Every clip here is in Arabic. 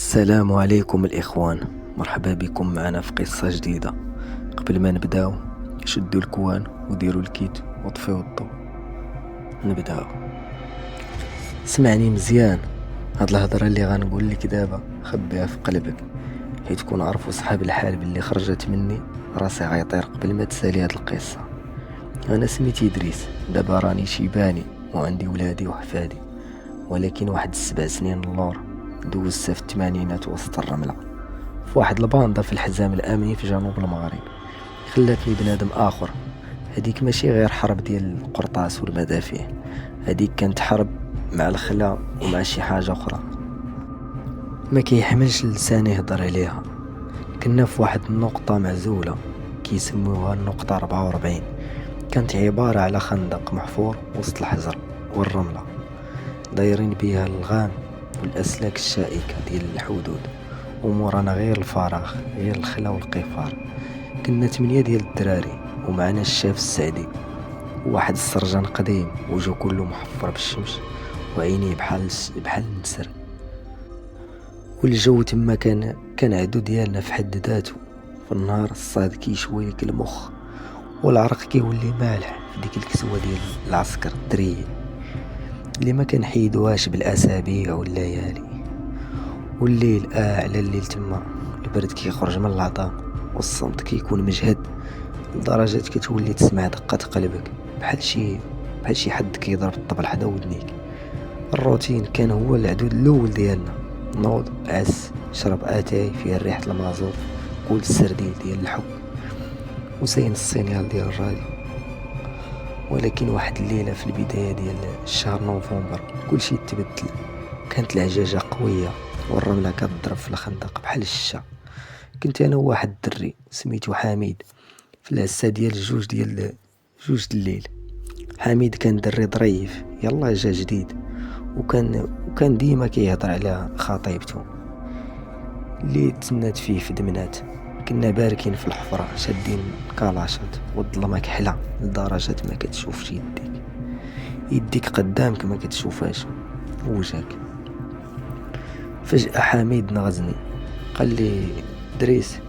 السلام عليكم الإخوان، مرحبا بكم معنا في قصة جديدة. قبل ما نبداو شدوا الكوان وديروا الكيت وطفيوا الضوء. نبداو. اسمعني مزيان، هاد الهضره اللي غنقول لك دابا خبيها في قلبك، حيت كون عرفوا صحاب الحال باللي خرجت مني راسي غيطير قبل ما تسالي هاد القصه. انا سميتي ادريس، دابا راني شيباني وعندي ولادي وحفادي، ولكن واحد 7 سنين اللور دوزتها في الثمانينات وسط الرملة في واحد الباندا في الحزام الامني في جنوب المغرب. خلاتني بنادم اخر. هذيك ماشي غير حرب ديال القرطاس والمدافع، هذيك كانت حرب مع الخلا ومع شي حاجه اخرى ما كيحملش لسان يهضر عليها. كنا في واحد النقطه معزوله كيسموها النقطه 44. كانت عباره على خندق محفور وسط الحجر والرمله، دايرين بها الغام والأسلاك الشائكة ديال الحدود، ومورانا غير الفراغ، غير الخلا والقفار. كنا 8 ديال الدراري ومعنا الشاف السعدي وواحد السرجان قديم وجهو كله محفر بالشمس وعينيه بحال النسر. والجو تما كان عدو ديالنا في حد ذاته. في النهار الصاد كيشوي لك المخ والعرق كيولي مالح في ديك الكسوة ديال العسكر الدري اللي ما كنحيدوهاش بالاسابيع والليالي. والليل على الليل تما البرد كيخرج من العظام والصمت كيكون مجهد لدرجة كتولي تسمع دقة قلبك بحال شي حد كيضرب الطبل حدا ودنيك. الروتين كان هو العدود الاول ديالنا. نوض عس شرب اتاي فيها ريحة المازوت، كل السرديل ديال الحب وزين السينيال ديال الراديو. ولكن واحد الليلة في البداية ديال شهر نوفمبر كلشي تبدل. كانت العجاجة قوية والرملة كتضرب في الخندق بحال الشتا. كنت انا وواحد الدري سميتو حميد في العسا ديال جوج الليل. حميد كان دري ظريف يلا جا جديد، وكان ديما كيهضر على خطيبته اللي تسنات فيه في دمنات. كنا باركين في الحفرة شادين كالاشات والظلمة كحلة لدرجة ما كتشوفش يديك قدامك ما كتشوفهاش وجهك. فجأة حميد نغزني قال لي دريس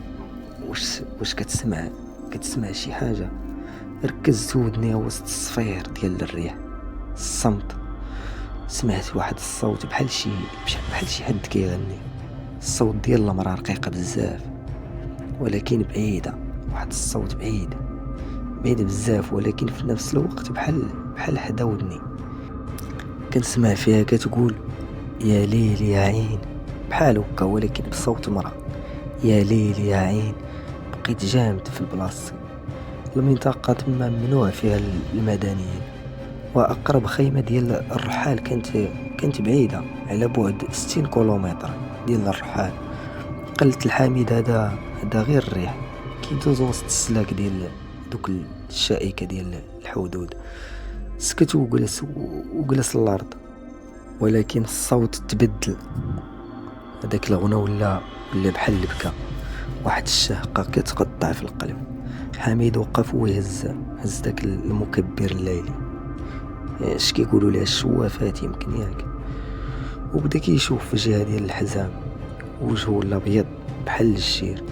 واش كتسمع شي حاجة؟ ركزت ودني وسط الصفير ديال الريح، الصمت. سمعت واحد الصوت بحال شي حد كيغني، الصوت ديال المرأة رقيقة بزاف ولكن بعيدة. واحد الصوت بعيد بزاف ولكن في نفس الوقت بحال حدا ودني. كنسمع فيها كتقول يا ليل يا عين، بحال هكا ولكن بصوت مرأة. يا ليل يا عين. بقيت جامد في البلاصة. المنطقة تما ممنوع فيها المدنيين، وأقرب خيمة ديال الرحال كانت بعيدة على بعد 60 كيلومتر ديال الرحال. قلت الحميد هذا غير الريح كيدوز وسط السلاك ديال دوك الشائكة ديال الحدود. سكت وجلس الأرض، ولكن الصوت تبدل. هذاك الغنى ولا بحال البكا، واحد الشهقة كتقطع في القلب. حميد وقف وهز داك المكبر الليلي، اش كيقولوا ليه الشوافات يمكن ياك، وبدا كيشوف في الجهه ديال الحزام وجهه الابيض بحال الشير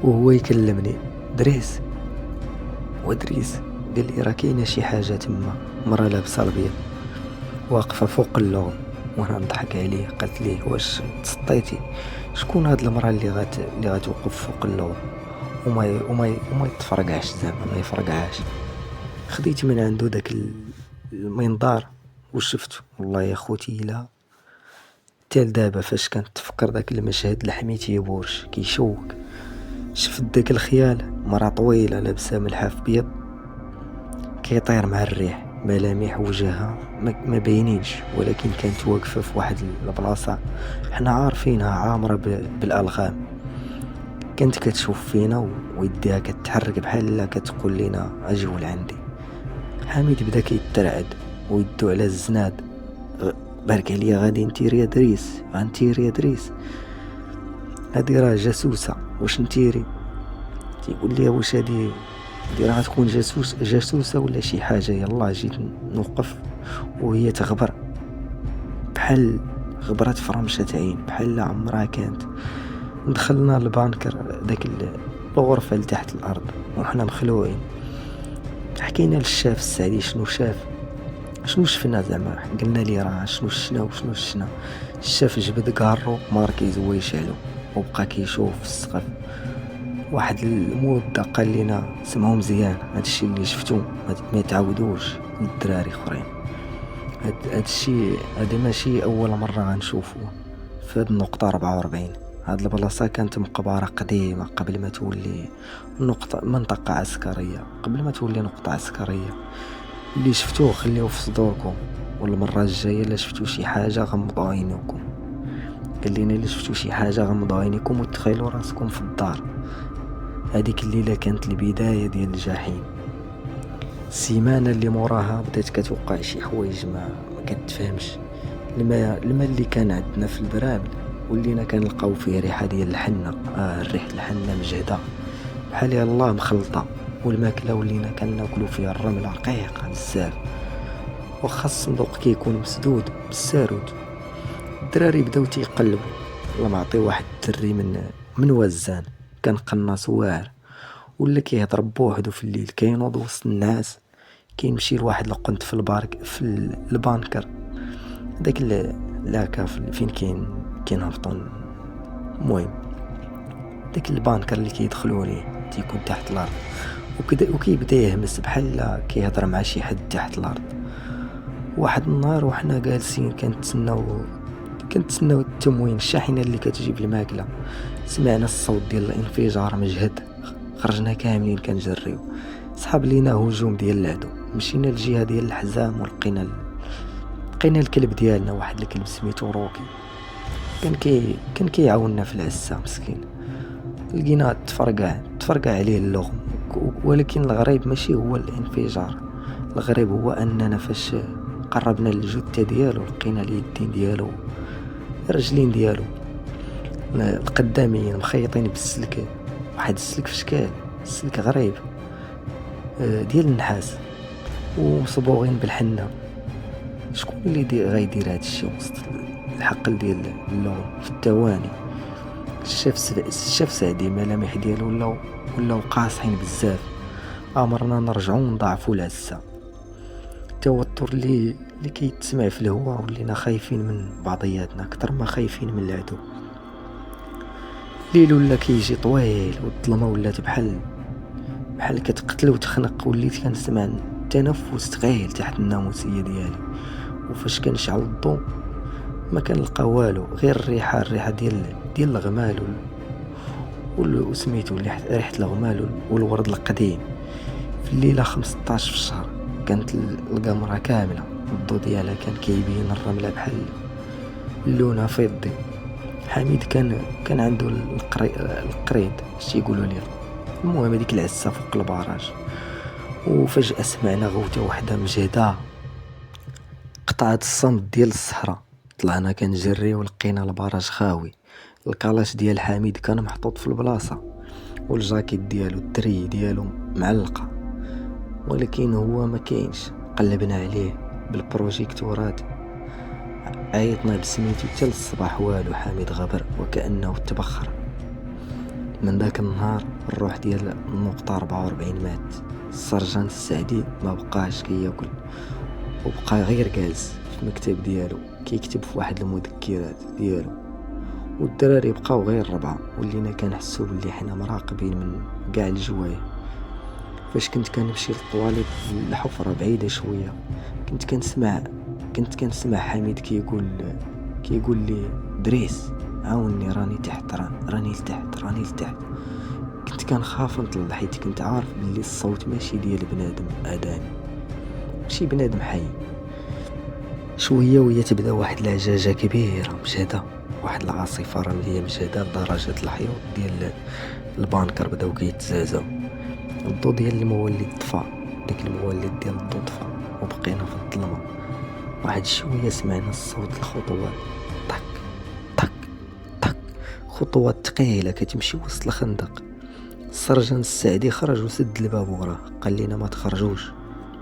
وهو يكلمني دريس. ودريس قال لي راه كاينه شي حاجه تما، مرة لابسه الابيض واقفه فوق اللون. وانا نضحك عليه قالت ليه واش تسطيتي؟ شكون هاد المرأة اللي غتوقف فوق اللون وما يتفرقعش، زعما ما يفرقعاش؟ خديت من عنده داك المنظار وشفت والله يا خوتي لا تال دابا فاش كانت تفكر داك المشهد لحميتي يبورش كيشوك. شفت داك الخيال، مرة طويلة لابسة ملحف بيض كيطير مع الريح، ملامح وجهها ما باينينش ولكن كانت واقفة في واحد البلاصة حنا عارفينها عامرة بالألغام. كانت كتشوف فينا ويديها كتحرك بحال كتقول لنا اجيو لعندي. حميد بدا كيترعد ويدو على الزناد. بارك عليا غادي نتير يا دريس، غنتير يا دريس، هادي راه جاسوسة واش نتيري؟ تيقول لي واش هادي راه غتكون جاسوسة ولا شي حاجة؟ يلا جيت نوقف وهي تغبر بحال غبرات فرمشة عين بحال عمرها كانت. دخلنا البانكر داك الغرفة لتحت الأرض وحنا مخلوعين. حكينا للشاف السعدي شنو شاف، شنو شفنا زعما. قلنا ليه راه شنو شفنا وشنو شفنا. الشاف جبد كارو ماركيز هو يشعلو وبقى كيشوف في السقف. واحد المدة قال لنا سمعوا مزيان، هادشي اللي شفتو ما يتعاودوش للدراري اخرين. هادشي هادي ماشي اول مرة غنشوفوه في هاد النقطة 44. هاد البلاصة كانت مقبرة قديمة قبل ما تولي منطقة عسكرية، قبل ما تولي نقطة عسكرية. اللي شفتوه خليوه في صدوركم، والمرة الجاية الا شفتو شي حاجة غمضوا عينيكم. قال لنا الا شفتو شي حاجة غمضوا عينيكم وتخيلوا راسكم في الدار. هذيك الليلة كانت البداية ديال الجحيم. السيمانة اللي موراها بدات كتوقع شي حوايج ما كتفهمش. الماء اللي كان عندنا في البرامل ولينا كنلقاو فيه ريحة ديال الحنة. ريحة الحنة مجهدة بحال يلاه مخلطة. والماكلة ولينا كناكلو فيها الرملة رقيقة بزاف، وخا الصندوق كيكون مسدود بالسارود. الدراري بداو تيقلبوا. الله معطي واحد الدري من وزان كان قناص واعر، ولا كيهضر بوحدو في الليل، كينوض وسط الناس، كيمشي لواحد القنت في البانكر داك لاكا فين كينهبطون. المهم داك البانكر اللي كيدخلوا ليه تيكون تحت الارض، وكيبدا يهمس بحال كيهضر مع شي حد تحت الارض. واحد النهار وحنا جالسين كنتسناو التموين، الشاحنة اللي كتجيب الماكلة، سمعنا الصوت ديال الانفجار مجهد. خرجنا كاملين كنجريو. صحاب لينا هجوم ديال العدو. مشينا للجهة ديال الحزام ولقينا الكلب ديالنا، واحد الكلب سميتو روكي، كان كيعاوننا في العسة مسكين. لقينا تفرقع عليه اللغم. ولكن الغريب ماشي هو الانفجار، الغريب هو اننا فاش قربنا للجثة ديالو لقينا اليدين ديالو الرجلين ديالو القداميين مخيطين بالسلك، واحد السلك في شكال السلك غريب ديال النحاس ومصبوغين بالحنة. شكون اللي غيدير هاد الشيء وسط الحقل ديال اللون في الثواني؟ الشاف سعدي ملامح ديالو ولاو قاصحين بزاف. امرنا نرجعو ونضاعفو العسة. التوتر اللي كيتسمع في الهواء، ولينا خايفين من بعضياتنا اكثر ما خايفين من العدو. الليل ولا كيجي طويل، والظلمه ولات بحال كتقتل وتخنق. وليت كنسمع التنفس ثقيل تحت الناموسيه ديالي، وفاش كنشعل الضوء ما كنلقى والو غير الريحه ديال الغمال وسميتو ريحه الغمال والورد القديم. في الليله 15 في الشهر كانت القمره كامله، الضوء ديالها كان كيبين الرمله بحال لونها فضي. حميد كان عنده القريد اش تيقولوا ليه. المهم هذيك العسه فوق البراج، وفجاه سمعنا غوته وحده مجهده قطعت الصمت ديال الصحراء. طلعنا كنجري ولقينا البراج خاوي. الكلاش ديال حميد كان محطوط في البلاصه، والجاكيت ديالو الدري ديالو معلقه، ولكن هو ما كاينش. قلبنا عليه بالبروجيكتورات، عيطنا بسميتو حتى للصباح والو. حميد غبر وكأنه تبخر. من ذاك النهار الروح ديال النقطة 44 مات. السرجان السعدي ما بقاش كياكل، وبقى غير جالس في المكتب ديالو كيكتب في واحد المذكرات ديالو، والدراري بقاو غير ربعة. ولينا كنحسو بلي حنا مراقبين من كاع الجوايه. فاش كنت كنمشي للطواليت الحفرة بعيدة شوية، كنت كنسمع حميد كيقول لي دريس عاوني راني تحت، راني لتحت. كنت كنخاف نطلع حيت كنت عارف بلي الصوت ماشي ديال بنادم ادمي، ماشي بنادم حي. شويه وهي تبدا واحد العجاجه كبيره مجهده، واحد العاصفه رمليه مجهده لدرجه الحيوط ديال البانكر بداو كيتزازاو. الضوء ديال المولد طفى، داك المولد ديال الضوء طفى، وبقينا في الظلمه. واحد شويه سمعنا الصوت الخطوات، طك طك طك، خطوات ثقيله كتمشي وسط الخندق. السرجان السعدي خرج وسد الباب وراه، قال لنا ما تخرجوش،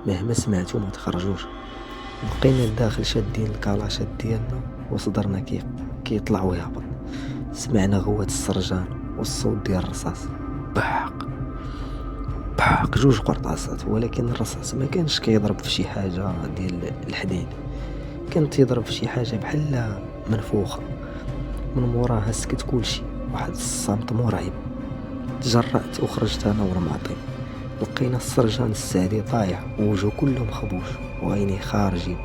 مهما سمعتوا ما تخرجوش. بقينا لداخل شادين الكلاشات ديالنا وصدرنا كيطلع ويهبط. سمعنا غوات السرجان والصوت ديال الرصاص، بحق بحق 2 قرطاسات، ولكن الرصاص ما كانش كيضرب في شي حاجة ديال الحديد، كان تيضرب في شي حاجة بحال منفوخة. من موراها سكت كلشي، واحد الصمت مرعب. تجرأت وخرجت انا ورمعطي، لقينا السرجان السعدي طايح ووجهه كله مخبوش وعينيه خارجين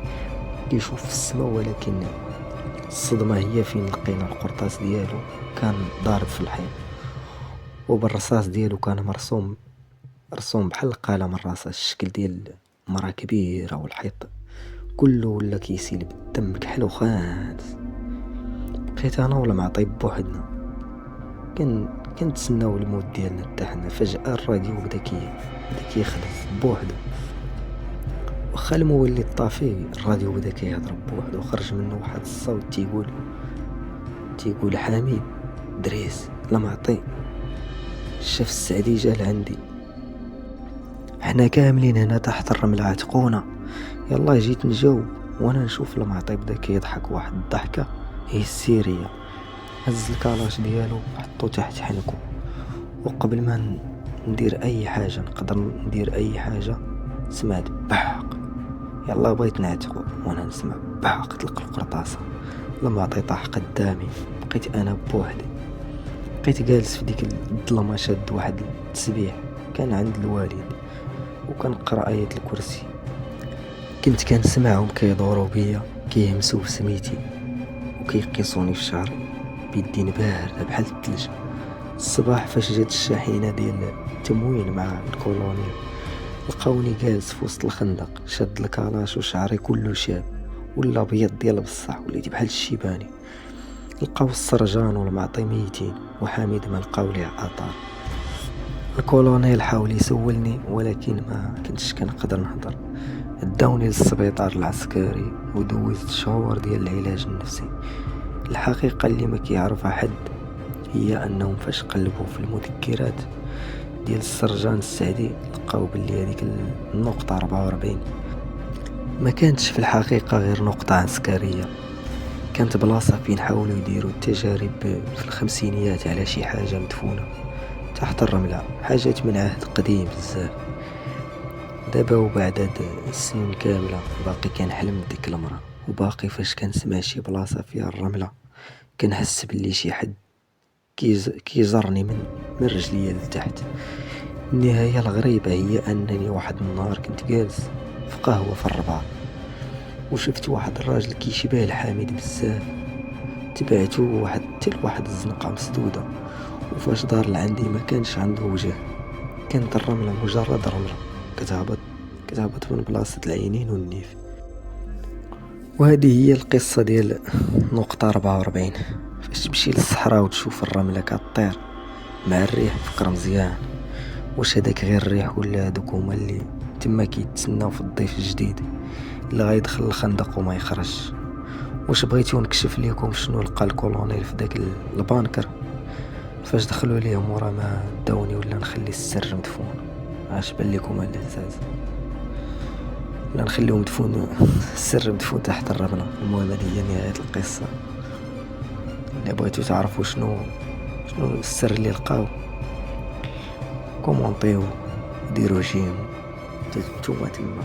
كيشوف في السما، ولكن الصدمة هي فين لقينا القرطاس ديالو كان ضارب في الحيط، وبالرصاص ديالو كان مرسوم بحال القلم الرصاص الشكل ديال مرا كبيرة، والحيط كله ولا كيسيل بالدم كحل وخانس. بقيت انا ولا معطيب بوحدنا كنتسناو الموت ديالنا حتى حنا. فجأة الراديو بدا كيخدم بوحدو، واخا المولد طافي الراديو بدا كيهضر بوحدو، وخرج منه واحد الصوت تيقول حميد دريس لمعطي الشاف السعدي جا لعندي، حنا كاملين هنا تحت الرمل عاتقونا، يلا جيت نجاوب. وانا نشوف لمعطي بدا كيضحك واحد الضحكة هي السيرية. هز الكلاش ديالو حطو تحت حنكو، وقبل ما ندير اي حاجة سمعت بحق. يلا بغيت نعتقو وانا نسمع بحق طلق القرطاسة. لما عطي طاح قدامي، بقيت انا بوحدي، بقيت جالس في ديك الظلمة شاد واحد التسبيح كان عند الوالد، وكنقرا آية الكرسي. كنت كنسمعهم كيدوروا بيا كيهمسوا في سميتي وكيقيسوني في شعري بيدين باردة بحال الثلج. الصباح فاش جات الشاحنة ديال التموين مع الكولونيل، لقاوني جالس في وسط الخندق شاد الكلاش وشعري كله شاب ولا ابيض ديال بصح، وليت بحال الشيباني. لقاو السرجان والمعطي ميتين، وحميد ما لقاو ليه اثار. الكولونيل حاول يسولني ولكن ما كنتش كنقدر نهضر. داوني للسبيطار العسكري ودوزت شهور ديال العلاج النفسي. الحقيقة اللي ما كيعرفها حد هي انهم فاش قلبوا في المذكرات ديال السرجان السعدي لقاو باللي هذيك النقطة 44 ما كانتش في الحقيقة غير نقطة عسكرية، كانت بلاصة فين حاولوا يديروا التجارب في الخمسينيات على شي حاجة مدفونة تحت الرملة، حاجات من عهد قديم بزاف. دابا وبعد هاد السنين كاملة باقي كنحلم بديك المرة، وباقي فاش كنسمع شي بلاصة فيها الرملة كنحس بلي شي حد كيجرني من رجليا لتحت. النهاية الغريبة هي انني واحد النهار كنت جالس في قهوة في الرباط، وشفت واحد الراجل كيشبه الحميد بزاف. تبعته واحد الزنقة مسدودة، وفاش دار لعندي ما كانش عنده وجه، كانت الرملة مجرد رملة كتهبط من بلاصة العينين والنيف. وهذه هي القصة ديال نقطة 44. فاش تمشي للصحراء وتشوف الرملة كطير مع الريح فكر مزيان، واش هداك غير الريح ولا هادوك هما اللي تما كيتسناو في الضيف الجديد اللي غيدخل الخندق وما يخرج. واش بغيتو نكشف ليكم شنو لقى الكولونيل في داك البانكر فاش دخلوا ليه مورا ما داوني، ولا نخلي السر مدفون؟ اش بان لكم العزاز، ولا نخليهم مدفون السر مدفون تحت الرملة؟ المهم هذه هي نهاية القصة. اللي بغيتو تعرفوا شنو السر اللي لقاو كومونطيو ديروا جيم نتوما تما.